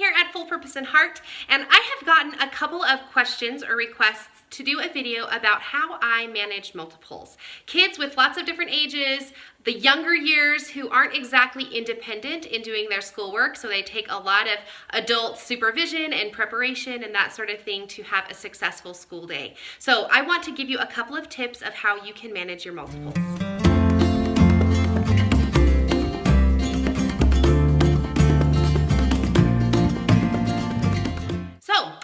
here at Full Purpose and Heart, and I have gotten a couple of questions or requests to do a video about how I manage multiples. Kids with lots of different ages, the younger years who aren't exactly independent in doing their schoolwork, so they take a lot of adult supervision and preparation and that sort of thing to have a successful school day. So I want to give you a couple of tips of how you can manage your multiples.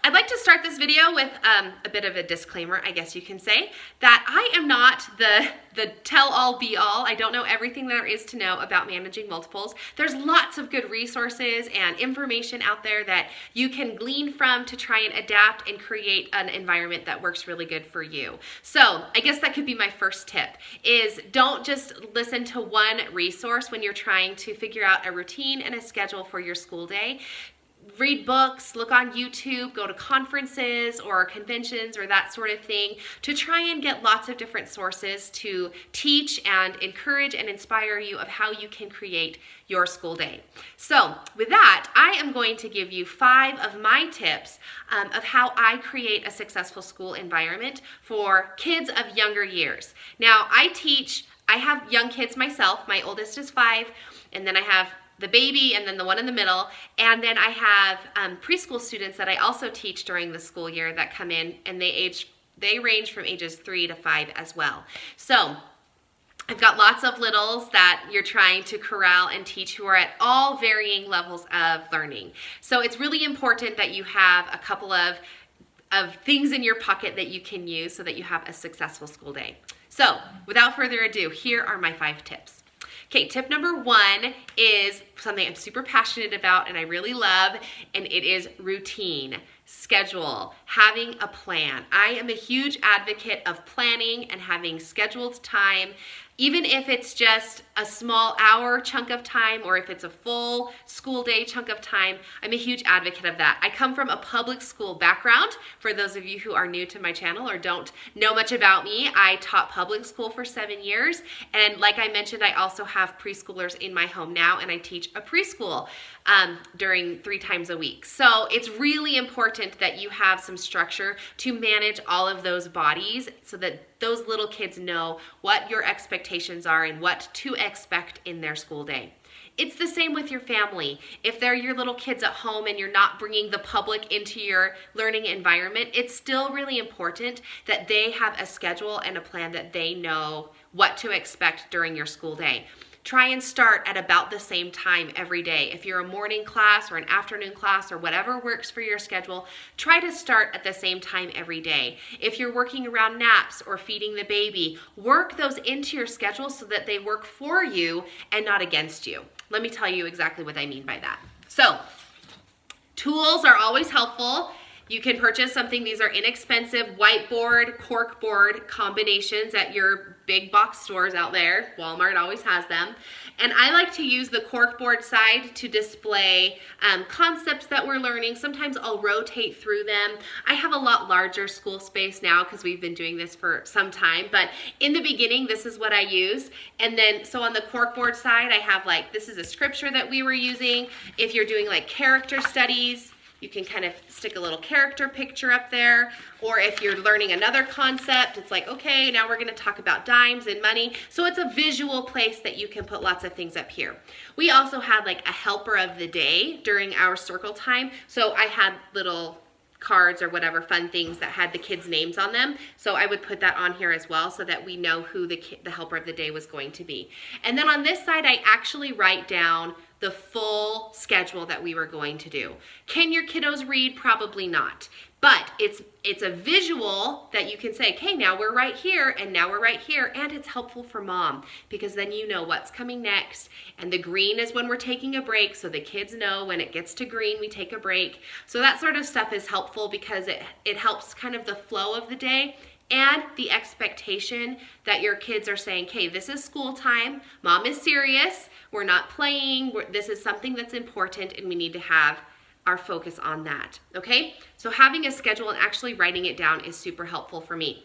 I'd like to start this video with a bit of a disclaimer, I guess you can say, that I am not the tell-all be-all. I don't know everything there is to know about managing multiples. There's lots of good resources and information out there that you can glean from to try and adapt and create an environment that works really good for you. So I guess that could be my first tip, is don't just listen to one resource when you're trying to figure out a routine and a schedule for your school day. Read books, look on YouTube, go to conferences or conventions or that sort of thing to try and get lots of different sources to teach and encourage and inspire you of how you can create your school day. So with that, I am going to give you 5 of my tips of how I create a successful school environment for kids of younger years. Now, I have young kids myself. My oldest is 5, and then I have the baby, and then the one in the middle, and then I have preschool students that I also teach during the school year that come in, and they range from ages 3 to 5 as well. So I've got lots of littles that you're trying to corral and teach who are at all varying levels of learning. So it's really important that you have a couple of things in your pocket that you can use so that you have a successful school day. So without further ado, here are my 5 tips. Okay, tip number 1 is something I'm super passionate about and I really love, and it is routine, schedule, having a plan. I am a huge advocate of planning and having scheduled time, even if it's just a small hour chunk of time or if it's a full school day chunk of time. I'm a huge advocate of that. I come from a public school background. For those of you who are new to my channel or don't know much about me, I taught public school for 7 years. And like I mentioned, I also have preschoolers in my home now, and I teach a preschool during 3 times a week. So it's really important that you have some structure to manage all of those bodies so that those little kids know what your expectations are and what to expect in their school day. It's the same with your family. If they're your little kids at home and you're not bringing the public into your learning environment, it's still really important that they have a schedule and a plan that they know what to expect during your school day. Try and start at about the same time every day. If you're a morning class or an afternoon class or whatever works for your schedule, try to start at the same time every day. If you're working around naps or feeding the baby, work those into your schedule so that they work for you and not against you. Let me tell you exactly what I mean by that. So, tools are always helpful. You can purchase something. These are inexpensive whiteboard, corkboard combinations at your big box stores out there. Walmart always has them. And I like to use the corkboard side to display concepts that we're learning. Sometimes I'll rotate through them. I have a lot larger school space now because we've been doing this for some time. But in the beginning, this is what I used. And then, so on the corkboard side, I have this is a scripture that we were using. If you're doing character studies, you can kind of stick a little character picture up there. Or if you're learning another concept, it's okay, now we're going to talk about dimes and money. So it's a visual place that you can put lots of things up here. We also had a helper of the day during our circle time. So I had little cards or whatever fun things that had the kids' names on them. So I would put that on here as well so that we know who the helper of the day was going to be. And then on this side, I actually write down the full schedule that we were going to do. Can your kiddos read? Probably not. But it's a visual that you can say, okay, now we're right here and now we're right here, and it's helpful for mom because then you know what's coming next. And the green is when we're taking a break, so the kids know when it gets to green, we take a break. So that sort of stuff is helpful because it helps kind of the flow of the day and the expectation that your kids are saying, okay, this is school time, mom is serious, we're not playing, this is something that's important and we need to have our focus on that, okay? So having a schedule and actually writing it down is super helpful for me.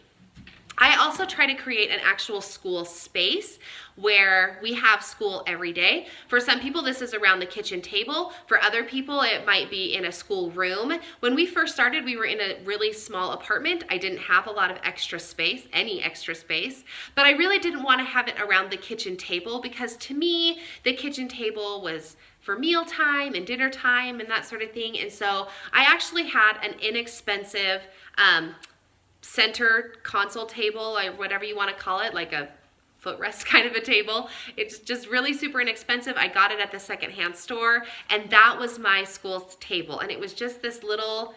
I also try to create an actual school space where we have school every day. For some people, this is around the kitchen table. For other people, it might be in a school room. When we first started, we were in a really small apartment. I didn't have a lot of extra space, any extra space, but I really didn't want to have it around the kitchen table because to me, the kitchen table was for mealtime and dinner time and that sort of thing. And so I actually had an inexpensive center console table, or whatever you want to call it, like a footrest kind of a table. It's just really super inexpensive. I got it at the secondhand store, and that was my school table. And it was just this little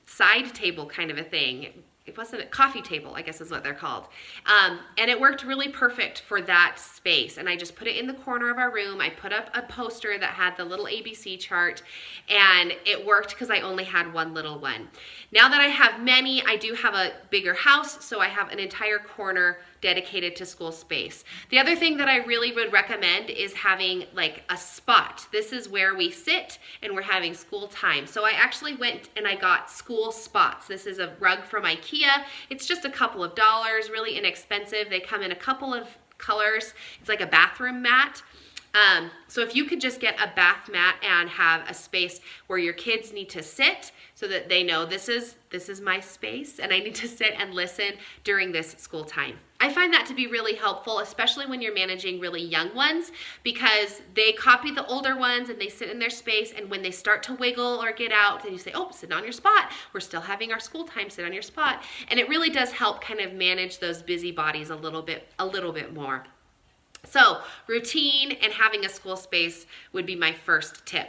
side table kind of a thing. It wasn't a coffee table, I guess is what they're called. And it worked really perfect for that space. And I just put it in the corner of our room. I put up a poster that had the little ABC chart, and it worked because I only had one little one. Now that I have many, I do have a bigger house, so I have an entire corner dedicated to school space. The other thing that I really would recommend is having like a spot. This is where we sit and we're having school time. So I actually went and I got school spots. This is a rug from IKEA. It's just a couple of dollars, really inexpensive. They come in a couple of colors. It's like a bathroom mat. So if you could just get a bath mat and have a space where your kids need to sit so that they know this is my space and I need to sit and listen during this school time. I find that to be really helpful, especially when you're managing really young ones, because they copy the older ones and they sit in their space, and when they start to wiggle or get out, then you say, oh, sit on your spot. We're still having our school time, sit on your spot. And it really does help kind of manage those busy bodies a little bit more. So routine and having a school space would be my first tip.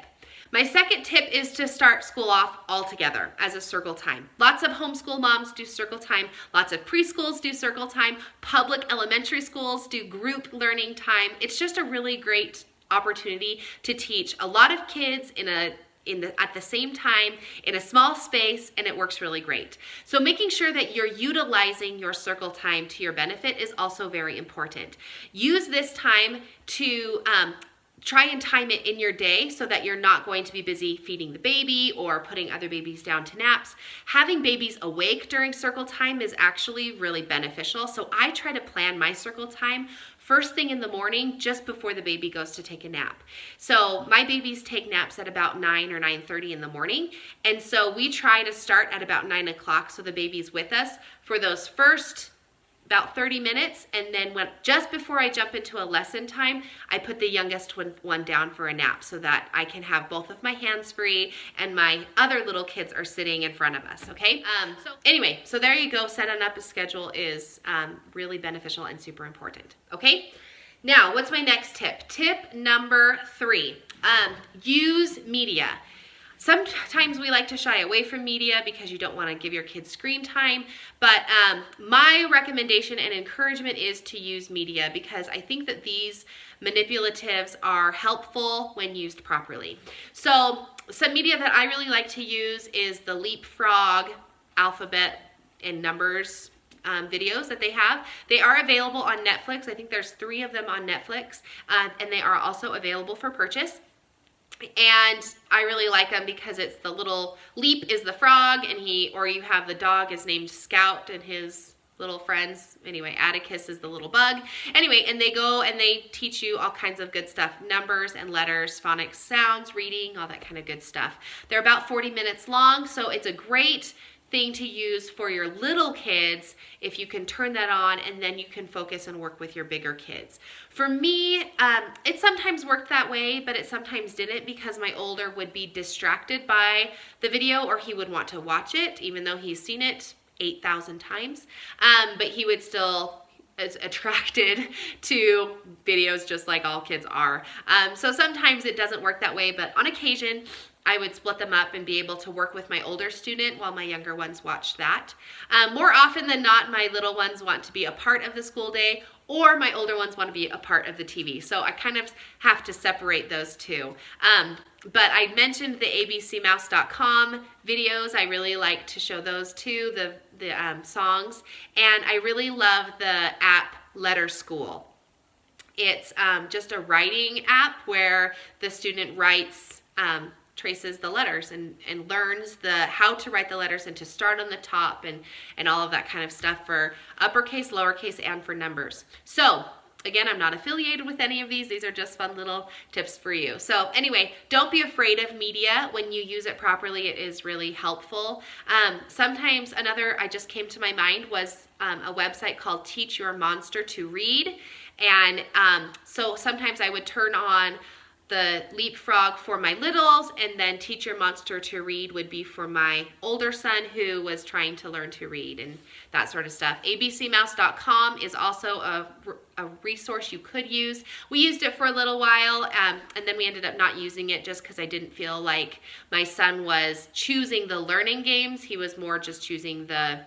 My second tip is to start school off all together as a circle time. Lots of homeschool moms do circle time. Lots of preschools do circle time. Public elementary schools do group learning time. It's just a really great opportunity to teach a lot of kids at the same time in a small space, and it works really great. So making sure that you're utilizing your circle time to your benefit is also very important. Use this time to try and time it in your day so that you're not going to be busy feeding the baby or putting other babies down to naps. Having babies awake during circle time is actually really beneficial. So I try to plan my circle time first thing in the morning, just before the baby goes to take a nap. So my babies take naps at about 9 or 9:30 in the morning. And so we try to start at about 9 o'clock so the baby's with us for those first about 30 minutes, and then just before I jump into a lesson time, I put the youngest one down for a nap so that I can have both of my hands free and my other little kids are sitting in front of us, okay? So there you go. Setting up a schedule is really beneficial and super important, okay? Now, what's my next tip? Tip number 3, use media. Sometimes we like to shy away from media because you don't want to give your kids screen time, but my recommendation and encouragement is to use media because I think that these manipulatives are helpful when used properly. So some media that I really like to use is the Leapfrog alphabet and numbers videos that they have. They are available on Netflix. I think there's 3 of them on Netflix, and they are also available for purchase. And I really like them because it's the little Leap is the frog, and you have the dog is named Scout and his little friends. Anyway, Atticus is the little bug. Anyway, and they go and they teach you all kinds of good stuff, numbers and letters, phonics, sounds, reading, all that kind of good stuff. They're about 40 minutes long, so it's a great thing to use for your little kids if you can turn that on, and then you can focus and work with your bigger kids. For me, it sometimes worked that way, but it sometimes didn't because my older would be distracted by the video, or he would want to watch it even though he's seen it 8,000 times, but he would still is attracted to videos just like all kids are. So sometimes it doesn't work that way, but on occasion I would split them up and be able to work with my older student while my younger ones watched that. More often than not, my little ones want to be a part of the school day, or my older ones want to be a part of the TV. So I kind of have to separate those two. But I mentioned the abcmouse.com videos. I really like to show those too, the songs. And I really love the app Letter School. It's just a writing app where the student writes traces the letters and learns how to write the letters and to start on the top and all of that kind of stuff for uppercase, lowercase, and for numbers. So again, I'm not affiliated with any of these. These are just fun little tips for you. So anyway, don't be afraid of media. When you use it properly, it is really helpful. Sometimes I just came to my mind was a website called Teach Your Monster to Read. And so sometimes I would turn on the Leapfrog for my littles, and then Teach Your Monster to Read would be for my older son who was trying to learn to read and that sort of stuff. abcmouse.com is also a resource you could use. We used it for a little while, and then we ended up not using it just because I didn't feel like my son was choosing the learning games. He was more just choosing the,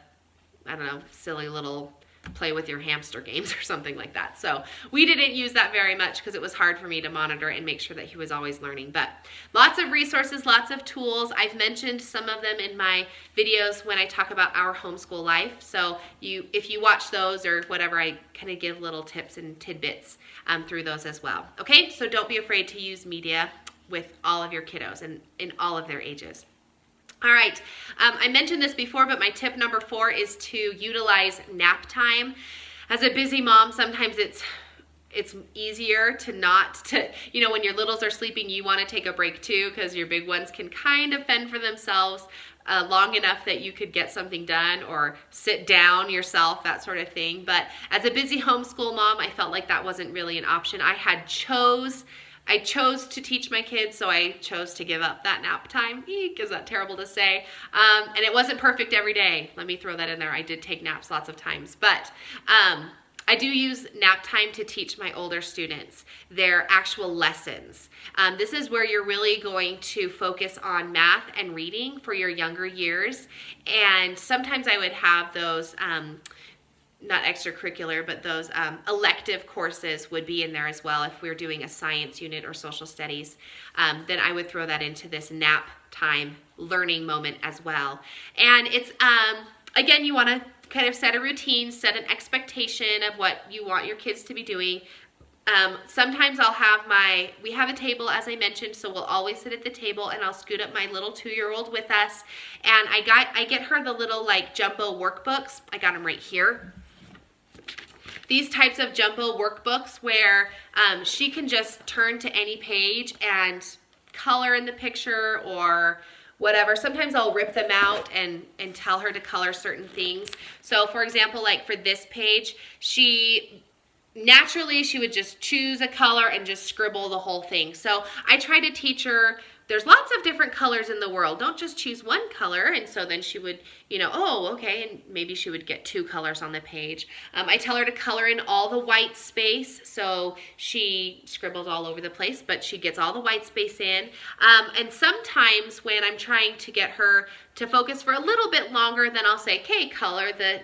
I don't know, silly little play with your hamster games or something like that. So we didn't use that very much because it was hard for me to monitor and make sure that he was always learning. But lots of resources, lots of tools. I've mentioned some of them in my videos when I talk about our homeschool life. So if you watch those or whatever, I kind of give little tips and tidbits through those as well. Okay, so don't be afraid to use media with all of your kiddos and in all of their ages. All right, I mentioned this before, but my tip number 4 is to utilize nap time. As a busy mom, sometimes it's easier to when your littles are sleeping, you want to take a break too, because your big ones can kind of fend for themselves long enough that you could get something done or sit down yourself, that sort of thing. But as a busy homeschool mom, I felt like that wasn't really an option. I chose to teach my kids, so I chose to give up that nap time. Eek, is that terrible to say? And it wasn't perfect every day. Let me throw that in there. I did take naps lots of times. But I do use nap time to teach my older students their actual lessons. This is where you're really going to focus on math and reading for your younger years. And sometimes I would have those not extracurricular, but those elective courses would be in there as well. If we're doing a science unit or social studies, then I would throw that into this nap time learning moment as well. And it's, again, you want to kind of set a routine, set an expectation of what you want your kids to be doing. Sometimes we have a table, as I mentioned, so we'll always sit at the table, and I'll scoot up my little 2-year-old with us. And I get her the little like jumbo workbooks. I got them right here. These types of jumbo workbooks where she can just turn to any page and color in the picture or whatever. Sometimes I'll rip them out and tell her to color certain things. So for example, like for this page, naturally she would just choose a color and just scribble the whole thing. So I try to teach her there's lots of different colors in the world. Don't just choose one color. And so then she would, oh, okay, and maybe she would get 2 colors on the page. I tell her to color in all the white space. So she scribbles all over the place, but she gets all the white space in. And sometimes when I'm trying to get her to focus for a little bit longer, then I'll say, okay, color the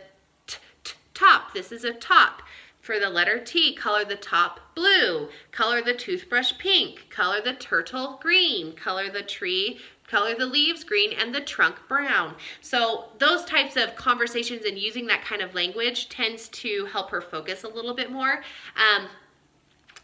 top. This is a top. For the letter T, color the top blue, color the toothbrush pink, color the turtle green, color the tree, color the leaves green, and the trunk brown. So those types of conversations and using that kind of language tends to help her focus a little bit more.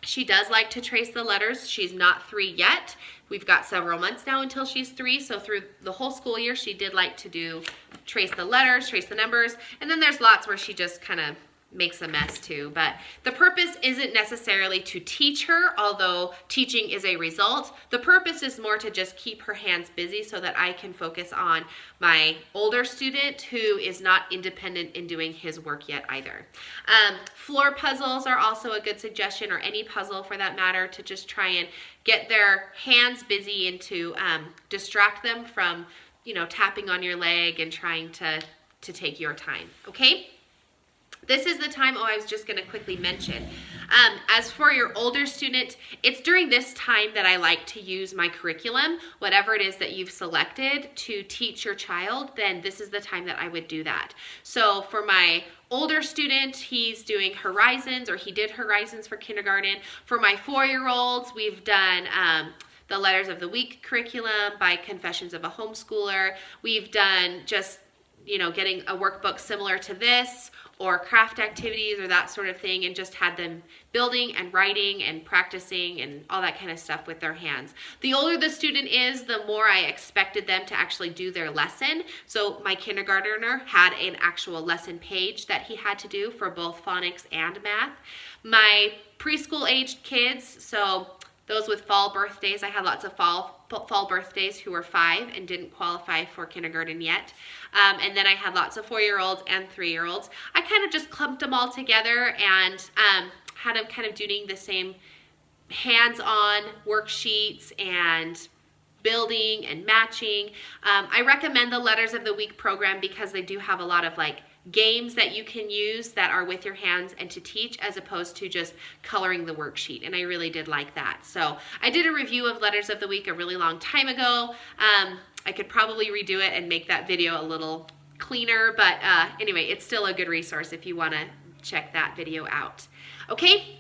She does like to trace the letters. She's not 3 yet. We've got several months now until she's 3, so through the whole school year, she did like to trace the letters, trace the numbers, and then there's lots where she just kind of makes a mess too. But the purpose isn't necessarily to teach her, although teaching is a result. The purpose is more to just keep her hands busy so that I can focus on my older student who is not independent in doing his work yet either. Floor puzzles are also a good suggestion, or any puzzle for that matter, to just try and get their hands busy and to distract them from, tapping on your leg and trying to take your time, okay? This is the time, I was just going to quickly mention, as for your older student, it's during this time that I like to use my curriculum, whatever it is that you've selected to teach your child, then this is the time that I would do that. So for my older student, he's doing Horizons, or he did Horizons for kindergarten. For my 4-year-olds, we've done the Letters of the Week curriculum by Confessions of a Homeschooler. We've done just, getting a workbook similar to this, or craft activities or that sort of thing, and just had them building and writing and practicing and all that kind of stuff with their hands. The older the student is, the more I expected them to actually do their lesson. So my kindergartner had an actual lesson page that he had to do for both phonics and math. My preschool aged kids, so those with fall birthdays, I had lots of fall birthdays who were 5 and didn't qualify for kindergarten yet. And then I had lots of 4-year-olds and 3-year-olds. I kind of just clumped them all together and had them kind of doing the same hands-on worksheets and building and matching. I recommend the Letters of the Week program because they do have a lot of like games that you can use that are with your hands and to teach, as opposed to just coloring the worksheet, and I really did like that. So I did a review of Letters of the Week a really long time ago. I could probably redo it and make that video a little cleaner, but anyway, it's still a good resource if you want to check that video out. Okay,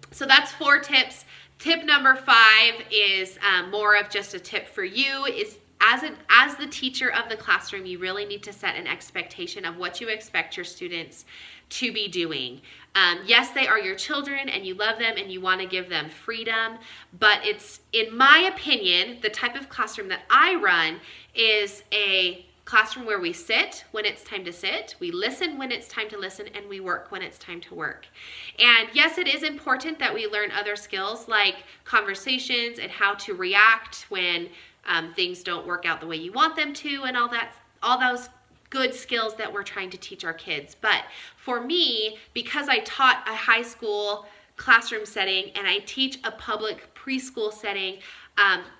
so that's 4 tips. Tip number 5 is more of just a tip for you. Is as the teacher of the classroom, you really need to set an expectation of what you expect your students to be doing. Yes, they are your children and you love them and you want to give them freedom, but it's, in my opinion, the type of classroom that I run is a classroom where we sit when it's time to sit, we listen when it's time to listen, and we work when it's time to work. And yes, it is important that we learn other skills like conversations and how to react when things don't work out the way you want them to, and all those good skills that we're trying to teach our kids. But for me, because I taught a high school classroom setting and I teach a public preschool setting,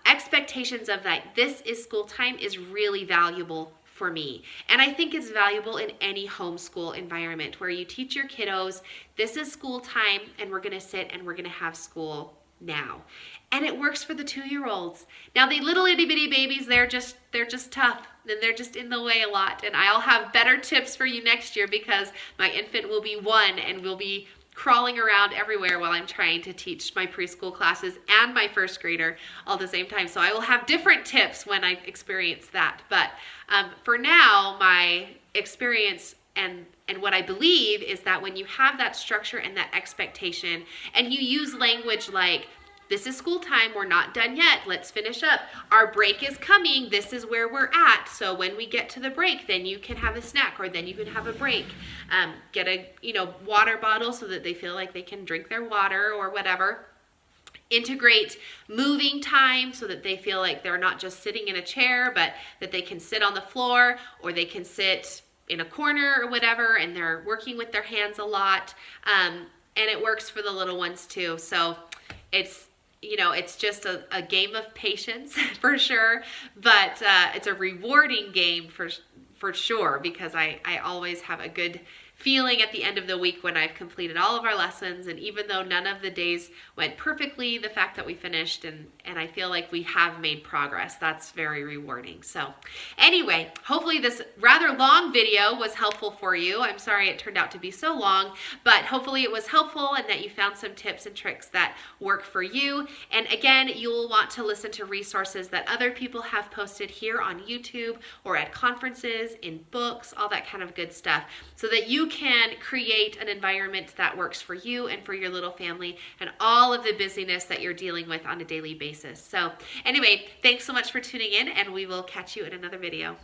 expectations of like, this is school time is really valuable for me. And I think it's valuable in any homeschool environment where you teach your kiddos, this is school time and we're gonna sit and we're gonna have school now. And it works for the 2-year-olds. Now the little itty bitty babies, they're just tough and they're just in the way a lot. And I'll have better tips for you next year because my infant will be 1 and will be crawling around everywhere while I'm trying to teach my preschool classes and my first grader all at the same time. So I will have different tips when I experience that. But for now, my experience and what I believe is that when you have that structure and that expectation, and you use language like, this is school time, we're not done yet, let's finish up. Our break is coming, this is where we're at. So when we get to the break, then you can have a snack or then you can have a break. Get a water bottle so that they feel like they can drink their water or whatever. Integrate moving time so that they feel like they're not just sitting in a chair, but that they can sit on the floor or they can sit in a corner or whatever, and they're working with their hands a lot. And it works for the little ones too. So it's just a game of patience for sure, but it's a rewarding game for sure, because I always have a good feeling at the end of the week when I've completed all of our lessons. And even though none of the days went perfectly, the fact that we finished and I feel like we have made progress, that's very rewarding. So anyway, hopefully this rather long video was helpful for you. I'm sorry it turned out to be so long, but hopefully it was helpful and that you found some tips and tricks that work for you. And again, you'll want to listen to resources that other people have posted here on YouTube or at conferences, in books, all that kind of good stuff, so that you can create an environment that works for you and for your little family and all of the busyness that you're dealing with on a daily basis. So anyway, thanks so much for tuning in, and we will catch you in another video.